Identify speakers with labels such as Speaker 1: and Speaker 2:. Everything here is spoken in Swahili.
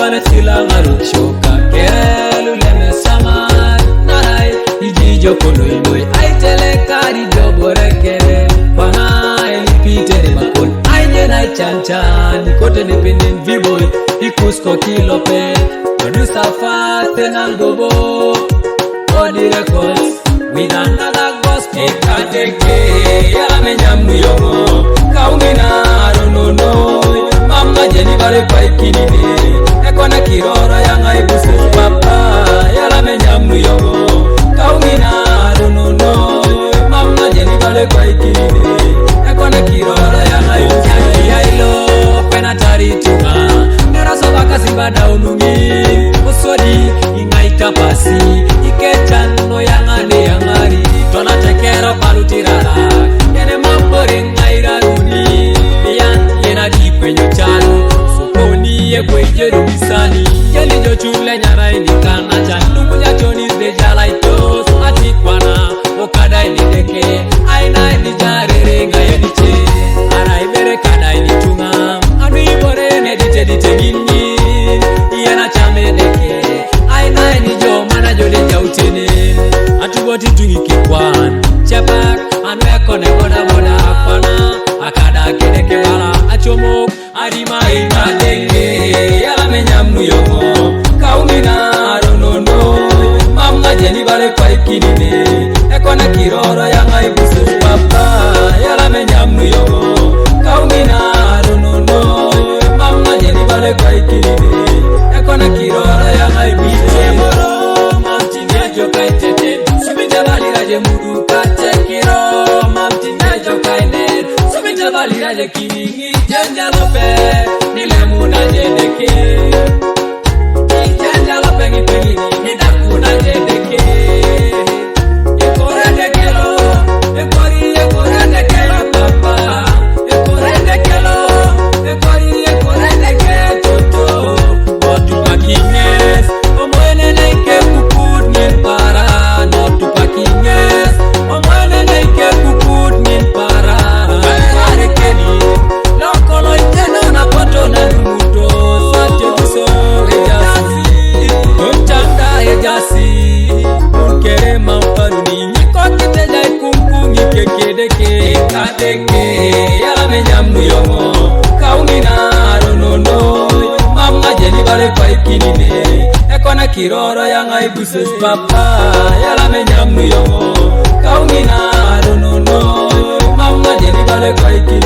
Speaker 1: Wana chila ngarukshoka Kelu leme samar Narai Ijijo kono inoi Aitele kari jobore kere Pana elipite de makon Aine na chanchan Nikote nipinin viboy Ikusko kilope Producer fate nangobo Body Records With another gospel Ikateke Yala menyamu yongo Kaungina no Mama jeni bale kwa ikinine Ekona kiroro yanga ibusu papa Yala menyamu yongo Kaungina no Mama jeni bale kwa ikinine Ekona kiroro yanga ibusu Yailo pena taritunga Neraso baka simbada unungi Usodi ingaita pasi Ikechano yangane yangari Tona tekero palutirara Yene mambore ngaira uni Yena di kwenye chalo Soponi ye kwenye rubisani Yeli jo chule nyara inikana Chanungu ya choni zdejala itos Atikwana okada inideke Aina inijare nga yediche Ara ibere kada initunga Anu ibore nedite dite gini Yena chame deke Aina inijo mana jode jautene Atuboti tungi kikwan Chapak anu ekone boda boda akwana Akada kedeke bala achomok Arima ina denge Yala menyamu yongo Kaungina aronono Mama jeni bale kwa ikinine Ekona kiroro yanga ibusu papa Yala menyamu yongo Kaungina aronono Mama jeni bale kwa ikinine Ekona kiroro yanga ibusu Moro mamtingejo kaitete Subite bali raje mudu katekiro Mamtingejo kaine Subite bali raje kiningi Jenja lope Nilemuna jedeke Jenja lope ngipengini Nidakuna jedeke Ekore dekelo Ekore dekelo papa Ekore dekelo Ekore deke toto Otu pakines Omwene neike kukud nyen para Notu pakines Omwene neike kukud nyen para Kare keni Lokolo itena na poto na numuto Sate viso ejasi Ontanda ejasi Unkere mamparuni Niko kiteja ikumkungi kekedeke Kadeke Yala menyamu yongo Kaungina aronono Mama jeni bale kwa ikinine Ekona kiroro yanga ibusu papa Yala menyamu yongo Kaungina aronono Mama jeni bale kwa ikinine